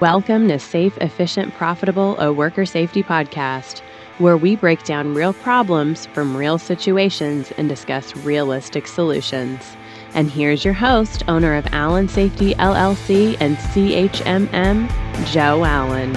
Welcome to Safe, Efficient, Profitable, a Worker Safety Podcast, where we break down real problems from real situations and discuss realistic solutions. And here's your host, owner of Allen Safety LLC and CHMM, Joe Allen.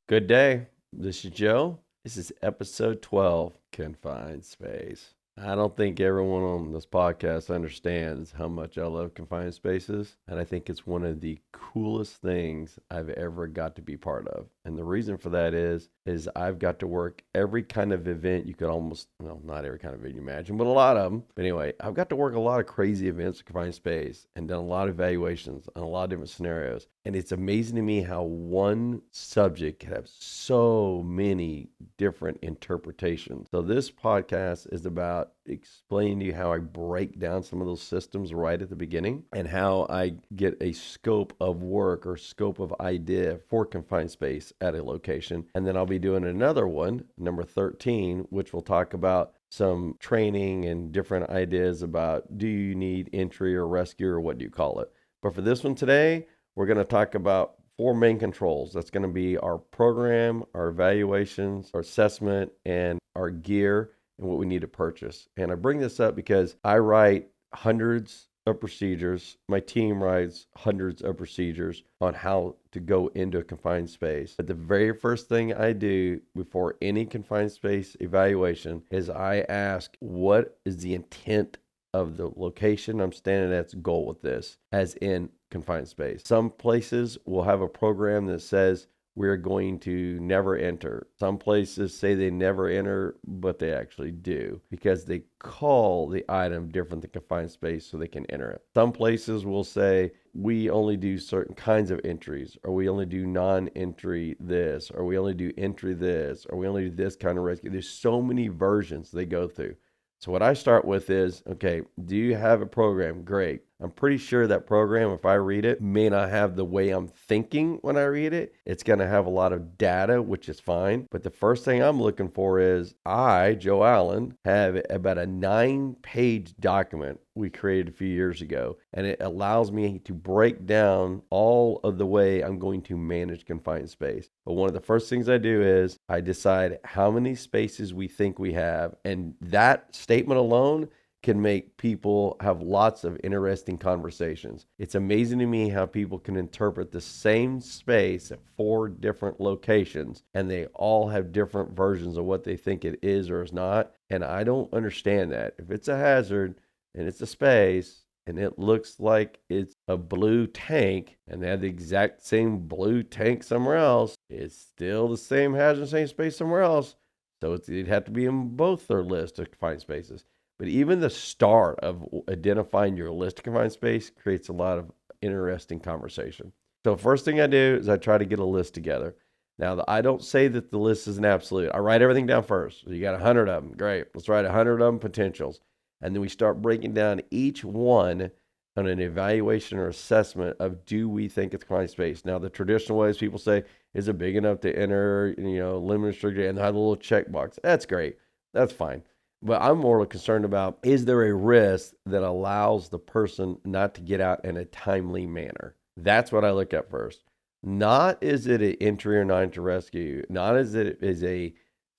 Good day. This is Joe. This is episode 12, Confined Space. I don't think everyone on this podcast understands how much I love confined spaces, and I think it's one of the coolest things I've ever got to be part of. And the reason for that is I've got to work every kind of event you could not every kind of event you imagine, but a lot of them. But anyway, I've got to work a lot of crazy events with confined space and done a lot of evaluations on a lot of different scenarios. And it's amazing to me how one subject can have so many different interpretations. So this podcast is about explaining to you how I break down some of those systems right at the beginning and how I get a scope of work or scope of idea for confined space at a location. And then I'll be doing another one, number 13, which will talk about some training and different ideas about, do you need entry or rescue or what do you call it? But for this one today, we're going to talk about 4 main controls. That's going to be our program, our evaluations, our assessment, and our gear and what we need to purchase. And I bring this up because I write hundreds of procedures. My team writes hundreds of procedures on how to go into a confined space. But the very first thing I do before any confined space evaluation is I ask, what is the intent of the location I'm standing at's goal with this, as in confined space? Some places will have a program that says we're going to never enter. Some places say they never enter, but they actually do because they call the item different than confined space so they can enter it. Some places will say we only do certain kinds of entries, or we only do non-entry this, or we only do entry this, or we only do this kind of rescue. There's so many versions they go through. So what I start with is, okay, do you have a program? Great. I'm pretty sure that program, if I read it, may not have the way I'm thinking when I read it. It's going to have a lot of data, which is fine. But the first thing I'm looking for is I, Joe Allen, have about a 9-page document we created a few years ago. And it allows me to break down all of the way I'm going to manage confined space. But one of the first things I do is I decide how many spaces we think we have. And that statement alone can make people have lots of interesting conversations. It's amazing to me how people can interpret the same space at 4 different locations, and they all have different versions of what they think it is or is not. And I don't understand that. If it's a hazard and it's a space and it looks like it's a blue tank and they have the exact same blue tank somewhere else, it's still the same hazard, same space somewhere else. So it'd have to be in both their list of confined spaces. But even the start of identifying your list of confined space creates a lot of interesting conversation. So first thing I do is I try to get a list together. Now, I don't say that the list is an absolute. I write everything down first. So you got 100 of them. Great. Let's write 100 of them potentials. And then we start breaking down each one on an evaluation or assessment of, do we think it's confined space? Now, the traditional ways people say, is it big enough to enter, limit restricted, and have a little checkbox. That's great. That's fine. But I'm more concerned about, is there a risk that allows the person not to get out in a timely manner? That's what I look at first. Not is it an entry or non-entry rescue, not is it is a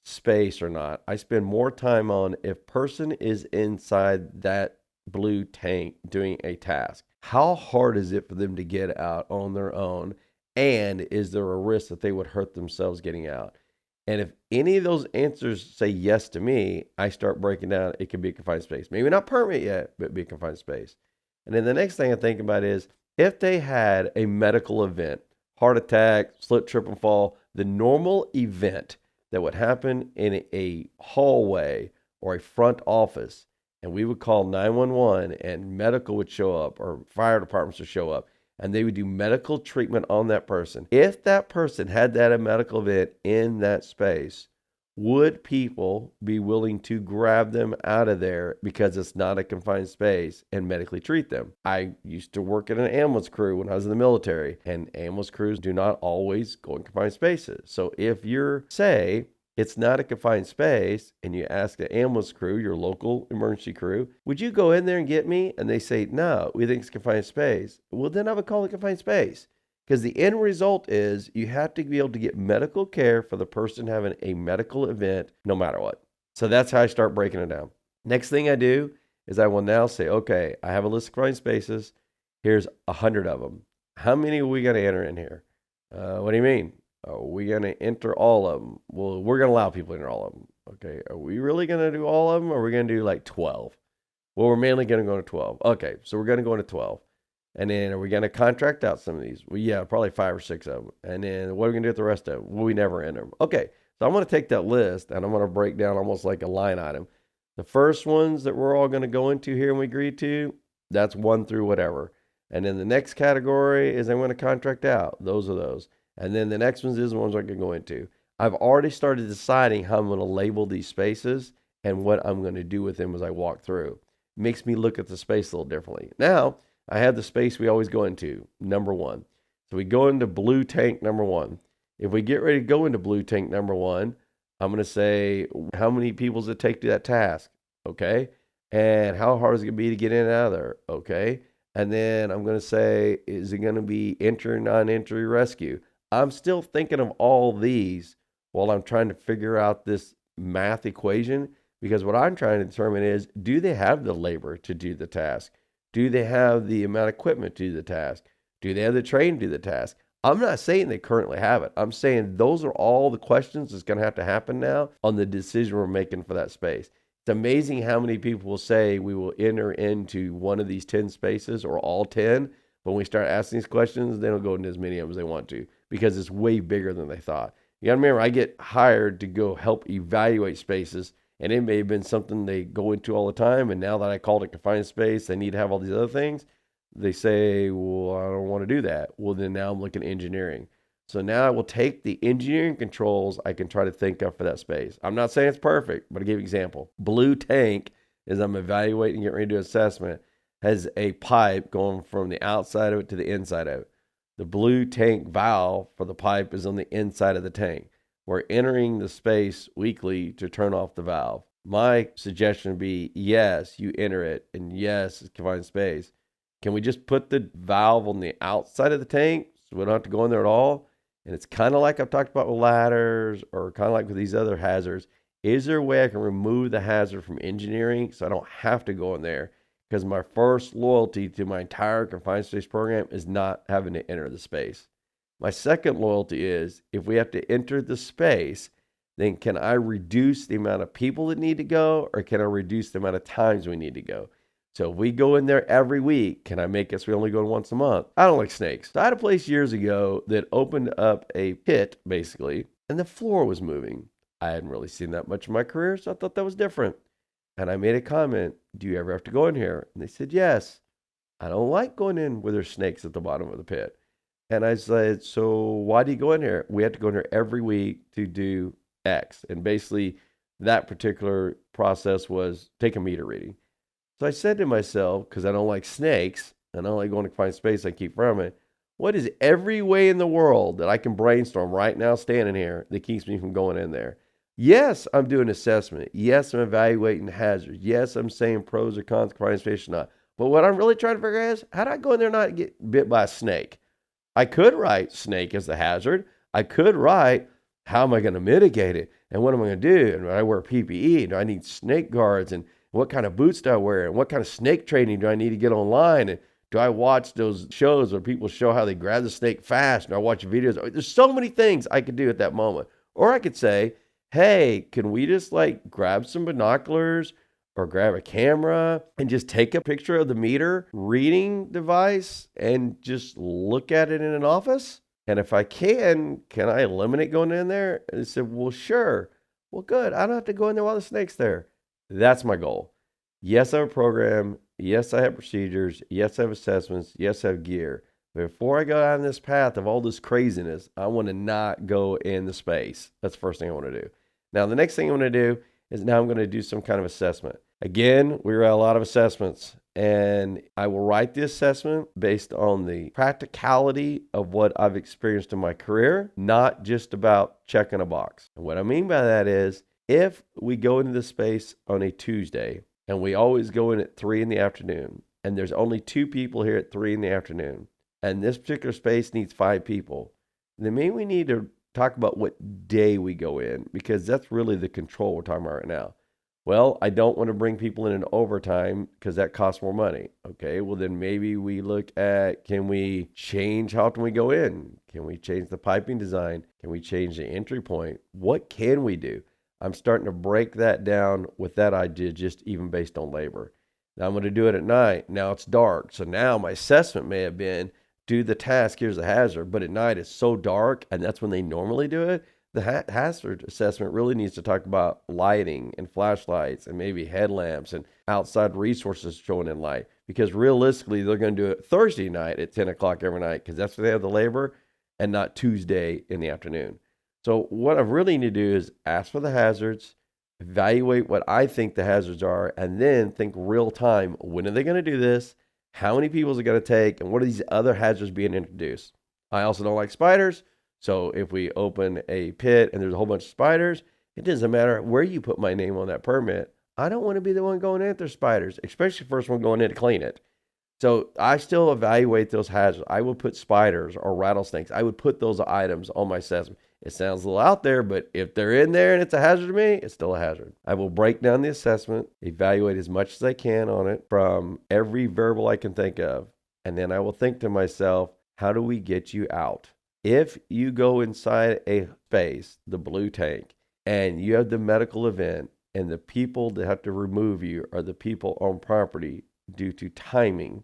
space or not. I spend more time on if person is inside that blue tank doing a task. How hard is it for them to get out on their own? And is there a risk that they would hurt themselves getting out? And if any of those answers say yes to me, I start breaking down, it could be a confined space. Maybe not permanent yet, but be a confined space. And then the next thing I think about is, if they had a medical event, heart attack, slip, trip, and fall, the normal event that would happen in a hallway or a front office, and we would call 911 and medical would show up or fire departments would show up, and they would do medical treatment on that person. If that person had that medical event in that space, would people be willing to grab them out of there because it's not a confined space and medically treat them? I used to work in an ambulance crew when I was in the military, and ambulance crews do not always go in confined spaces. So if you're, say, it's not a confined space, and you ask the ambulance crew, your local emergency crew, would you go in there and get me? And they say, no, we think it's confined space. Well, then I would call it confined space. Because the end result is you have to be able to get medical care for the person having a medical event no matter what. So that's how I start breaking it down. Next thing I do is I will now say, okay, I have a list of confined spaces. Here's 100 of them. How many are we going to enter in here? What do you mean? Are we going to enter all of them? Well, we're going to allow people to enter all of them. Okay. Are we really going to do all of them, or are we going to do like 12? Well, we're mainly going to go to 12. Okay. So we're going to go into 12. And then are we going to contract out some of these? Well, yeah, probably 5 or 6 of them. And then what are we going to do with the rest of them? Well, we never enter them. Okay. So I'm going to take that list and I'm going to break down almost like a line item. The first ones that we're all going to go into here and we agree to, that's 1 through whatever. And then the next category is I'm going to contract out. Those are those. And then the next ones is the ones I can go into. I've already started deciding how I'm going to label these spaces and what I'm going to do with them as I walk through. It makes me look at the space a little differently. Now, I have the space we always go into, number 1. So we go into blue tank number 1. If we get ready to go into blue tank number 1, I'm going to say, how many people does it take to that task? Okay. And how hard is it going to be to get in and out of there? Okay. And then I'm going to say, is it going to be enter, non-entry, rescue? I'm still thinking of all these while I'm trying to figure out this math equation, because what I'm trying to determine is, do they have the labor to do the task? Do they have the amount of equipment to do the task? Do they have the training to do the task? I'm not saying they currently have it. I'm saying those are all the questions that's going to have to happen now on the decision we're making for that space. It's amazing how many people will say we will enter into one of these 10 spaces or all 10. But when we start asking these questions, they don't go into as many of them as they want to, because it's way bigger than they thought. You got to remember, I get hired to go help evaluate spaces, and it may have been something they go into all the time. And now that I called it confined space, they need to have all these other things. They say, well, I don't want to do that. Well, then now I'm looking at engineering. So now I will take the engineering controls I can try to think of for that space. I'm not saying it's perfect, but I'll give you an example. Blue tank, as I'm evaluating, getting ready to do assessment, has a pipe going from the outside of it to the inside of it. The blue tank valve for the pipe is on the inside of the tank. We're entering the space weekly to turn off the valve. My suggestion would be, yes, you enter it, and yes, it's confined space. Can we just put the valve on the outside of the tank so we don't have to go in there at all? And it's kind of like I've talked about with ladders, or kind of like with these other hazards. Is there a way I can remove the hazard from engineering so I don't have to go in there? Because my first loyalty to my entire confined space program is not having to enter the space. My second loyalty is, if we have to enter the space, then can I reduce the amount of people that need to go, or can I reduce the amount of times we need to go? So if we go in there every week, can I make it so we only go in once a month? I don't like snakes. So I had a place years ago that opened up a pit, basically, and the floor was moving. I hadn't really seen that much in my career, so I thought that was different. And I made a comment, do you ever have to go in here? And they said, yes. I don't like going in where there's snakes at the bottom of the pit. And I said, so why do you go in here? We have to go in here every week to do X. And basically, that particular process was take a meter reading. So I said to myself, because I don't like snakes, and I don't like going to confined space, I keep from it, what is every way in the world that I can brainstorm right now standing here that keeps me from going in there? Yes, I'm doing assessment. Yes, I'm evaluating hazards. Yes, I'm saying pros or cons, confined space or not. But what I'm really trying to figure out is, how do I go in there and not get bit by a snake? I could write snake as the hazard. I could write, how am I going to mitigate it? And what am I going to do? And do I wear PPE? Do I need snake guards? And what kind of boots do I wear? And what kind of snake training do I need to get online? And do I watch those shows where people show how they grab the snake fast? And I watch videos. There's so many things I could do at that moment. Or I could say, hey, can we just like grab some binoculars or grab a camera and just take a picture of the meter reading device and just look at it in an office? And if I can I eliminate going in there? And they said, well, sure. Well, good. I don't have to go in there while the snake's there. That's my goal. Yes, I have a program. Yes, I have procedures. Yes, I have assessments. Yes, I have gear. But before I go down this path of all this craziness, I want to not go in the space. That's the first thing I want to do. Now, the next thing I want to do is now I'm going to do some kind of assessment. Again, we write a lot of assessments, and I will write the assessment based on the practicality of what I've experienced in my career, not just about checking a box. And what I mean by that is if we go into the space on a Tuesday and we always go in at 3 in the afternoon, and there's only 2 people here at 3 in the afternoon, and this particular space needs 5 people, then maybe we need to talk about what day we go in, because that's really the control we're talking about right now. Well, I don't want to bring people in overtime because that costs more money. Okay, well, then maybe we look at, can we change how often we go in? Can we change the piping design? Can we change the entry point? What can we do? I'm starting to break that down with that idea, just even based on labor. Now I'm going to do it at night. Now it's dark. So now my assessment may have been, do the task, here's the hazard. But at night it's so dark, and that's when they normally do it. The hazard assessment really needs to talk about lighting and flashlights and maybe headlamps and outside resources showing in light. Because realistically, they're going to do it Thursday night at 10 o'clock every night because that's when they have the labor, and not Tuesday in the afternoon. So what I really need to do is ask for the hazards, evaluate what I think the hazards are, and then think real time, when are they going to do this? How many people is it going to take? And what are these other hazards being introduced? I also don't like spiders. So if we open a pit and there's a whole bunch of spiders, it doesn't matter where you put my name on that permit. I don't want to be the one going in if there's spiders, especially the first one going in to clean it. So I still evaluate those hazards. I would put spiders or rattlesnakes. I would put those items on my assessment. It sounds a little out there, but if they're in there and it's a hazard to me, it's still a hazard. I will break down the assessment, evaluate as much as I can on it from every variable I can think of. And then I will think to myself, how do we get you out? If you go inside a space, the blue tank, and you have the medical event, and the people that have to remove you are the people on property due to timing,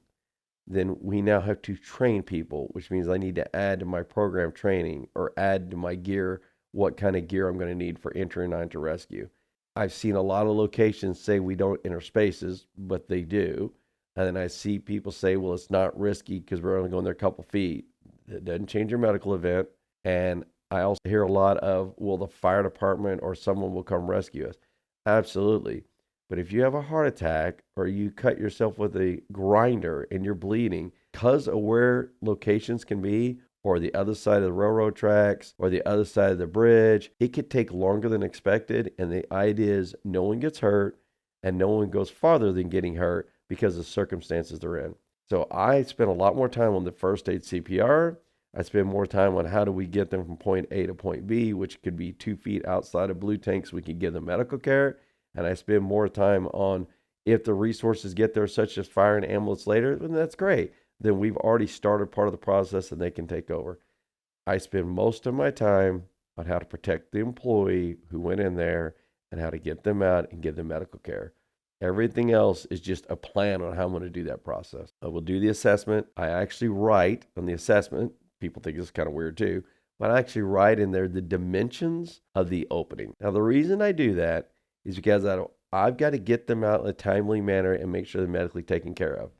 then we now have to train people, which means I need to add to my program training or add to my gear what kind of gear I'm going to need for entry and to rescue. I've seen a lot of locations say we don't enter spaces, but they do. And then I see people say, well, it's not risky because we're only going there a couple feet. It doesn't change your medical event. And I also hear a lot of, well, the fire department or someone will come rescue us. Absolutely. But if you have a heart attack or you cut yourself with a grinder and you're bleeding, because of where locations can be, or the other side of the railroad tracks, or the other side of the bridge, it could take longer than expected. And the idea is no one gets hurt and no one goes farther than getting hurt because of the circumstances they're in. So I spend a lot more time on the first aid CPR. I spend more time on how do we get them from point A to point B, which could be 2 feet outside of blue tanks. We can give them medical care. And I spend more time on if the resources get there, such as fire and ambulance later, then that's great. Then we've already started part of the process and they can take over. I spend most of my time on how to protect the employee who went in there and how to get them out and give them medical care. Everything else is just a plan on how I'm going to do that process. I will do the assessment. I actually write on the assessment. People think it's kind of weird too, but I actually write in there the dimensions of the opening. Now, the reason I do that is because I've got to get them out in a timely manner and make sure they're medically taken care of.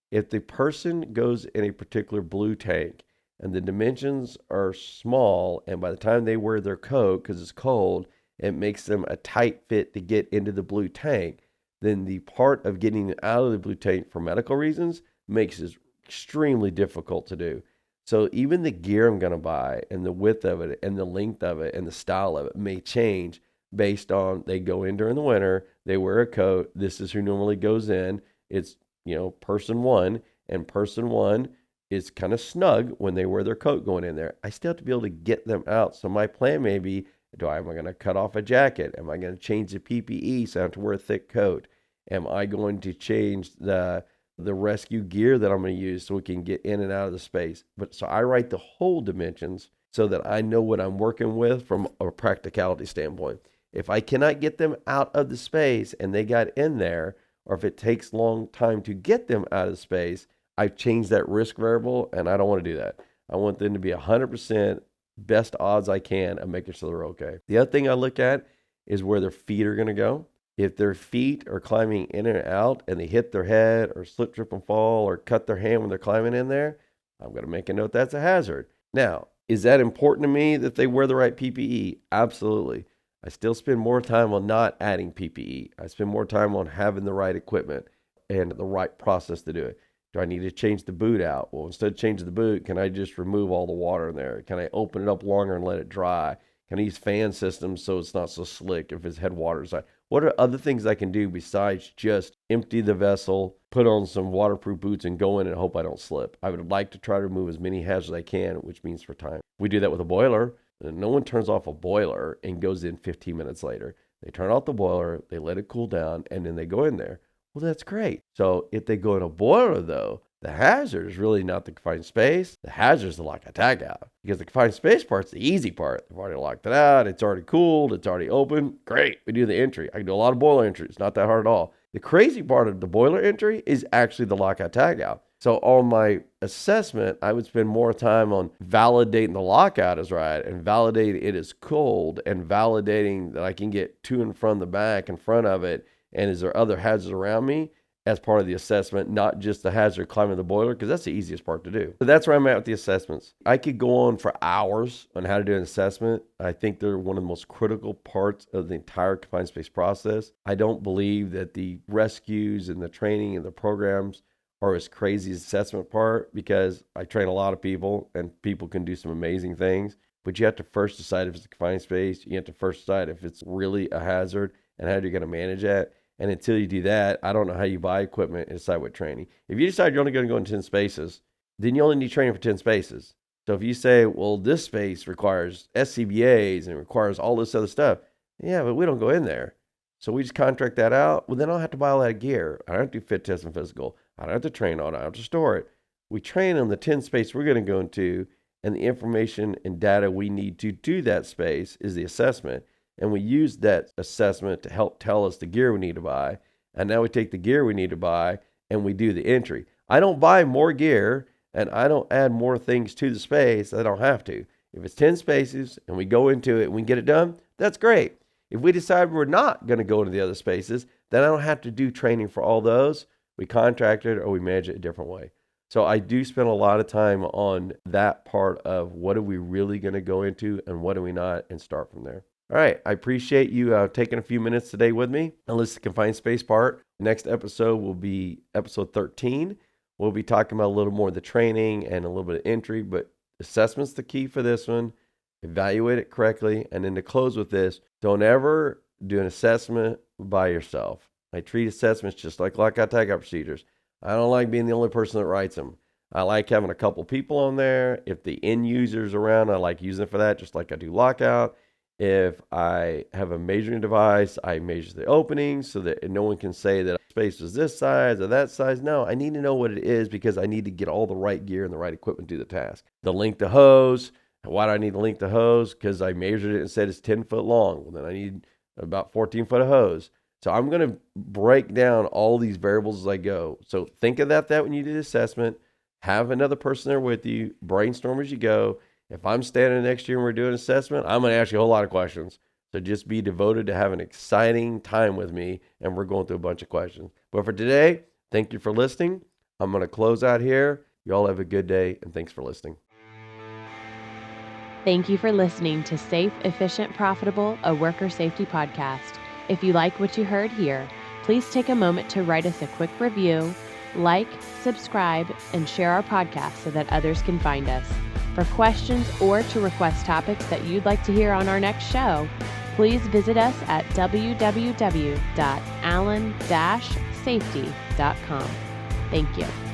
If the person goes in a particular blue tank and the dimensions are small, and by the time they wear their coat, because it's cold, it makes them a tight fit to get into the blue tank, then the part of getting out of the blue tank for medical reasons makes it extremely difficult to do. So even the gear I'm going to buy and the width of it and the length of it and the style of it may change based on they go in during the winter, they wear a coat. This is who normally goes in. It's, person one, and person one is kind of snug when they wear their coat going in there. I still have to be able to get them out. So my plan may be, am I going to cut off a jacket? Am I going to change the PPE so I have to wear a thick coat? Am I going to change the rescue gear that I'm going to use so we can get in and out of the space? But so I write the whole dimensions so that I know what I'm working with from a practicality standpoint. If I cannot get them out of the space and they got in there, or if it takes long time to get them out of the space, I've changed that risk variable, and I don't want to do that. I want them to be 100% best odds I can of making sure they're okay. The other thing I look at is where their feet are going to go. If their feet are climbing in and out and they hit their head or slip, trip, and fall or cut their hand when they're climbing in there, I'm going to make a note that's a hazard. Now, is that important to me that they wear the right PPE? Absolutely. I still spend more time on not adding PPE. I spend more time on having the right equipment and the right process to do it. Do I need to change the boot out? Well, instead of changing the boot, can I just remove all the water in there? Can I open it up longer and let it dry? Can I use fan systems so it's not so slick if it's headwaters? What are other things I can do besides just empty the vessel, put on some waterproof boots, and go in and hope I don't slip? I would like to try to remove as many hazards as I can, which means for time. We do that with a boiler. No one turns off a boiler and goes in 15 minutes later. They turn off the boiler, they let it cool down, and then they go in there. Well, that's great. So if they go in a boiler, though, the hazard is really not the confined space. The hazard is the lockout tagout. Because the confined space part's the easy part. They've already locked it out. It's already cooled. It's already open. Great. We do the entry. I can do a lot of boiler entries. Not that hard at all. The crazy part of the boiler entry is actually the lockout tagout. So on my assessment, I would spend more time on validating the lockout is right and validating it is cold and validating that I can get to and from the back in front of it. And is there other hazards around me as part of the assessment, not just the hazard climbing the boiler, because that's the easiest part to do. So that's where I'm at with the assessments. I could go on for hours on how to do an assessment. I think they're one of the most critical parts of the entire confined space process. I don't believe that the rescues and the training and the programs are as crazy as the assessment part, because I train a lot of people and people can do some amazing things. But you have to first decide if it's a confined space. You have to first decide if it's really a hazard and how you're going to manage that. And until you do that, I don't know how you buy equipment and decide what training. If you decide you're only going to go in 10 spaces, then you only need training for 10 spaces. So if you say, well, this space requires SCBAs and it requires all this other stuff, yeah, but we don't go in there. So we just contract that out. Well, then I don't have to buy all that gear. I don't have to do fit test and physical. I don't have to train on it. I don't have to store it. We train on the 10 space we're going to go into, and the information and data we need to do that space is the assessment. And we use that assessment to help tell us the gear we need to buy. And now we take the gear we need to buy and we do the entry. I don't buy more gear and I don't add more things to the space. I don't have to. If it's 10 spaces and we go into it and we get it done, that's great. If we decide we're not going to go into the other spaces, then I don't have to do training for all those. We contract it or we manage it a different way. So I do spend a lot of time on that part of what are we really going to go into and what are we not, and start from there. All right, I appreciate you taking a few minutes today with me and listen to the confined space part. Next episode will be episode 13. We'll be talking about a little more of the training and a little bit of entry, but assessment's the key for this one. Evaluate it correctly. And then to close with this, don't ever do an assessment by yourself. I treat assessments just like lockout tagout procedures. I don't like being the only person that writes them. I like having a couple people on there. If the end user's around, I like using it for that, just like I do lockout. If I have a measuring device, I measure the openings so that no one can say that space is this size or that size. No, I need to know what it is because I need to get all the right gear and the right equipment to do the task. The length of hose. Why do I need the length of hose? Because I measured it and said it's 10 foot long. Well, then I need about 14 foot of hose. So I'm going to break down all these variables as I go. So think of that when you do the assessment. Have another person there with you. Brainstorm as you go. If I'm standing next to you and we're doing an assessment, I'm going to ask you a whole lot of questions. So just be devoted to having an exciting time with me, and we're going through a bunch of questions. But for today, thank you for listening. I'm going to close out here. You all have a good day, and thanks for listening. Thank you for listening to Safe, Efficient, Profitable, a Worker Safety Podcast. If you like what you heard here, please take a moment to write us a quick review, like, subscribe, and share our podcast so that others can find us. For questions or to request topics that you'd like to hear on our next show, please visit us at www.allen-safety.com. Thank you.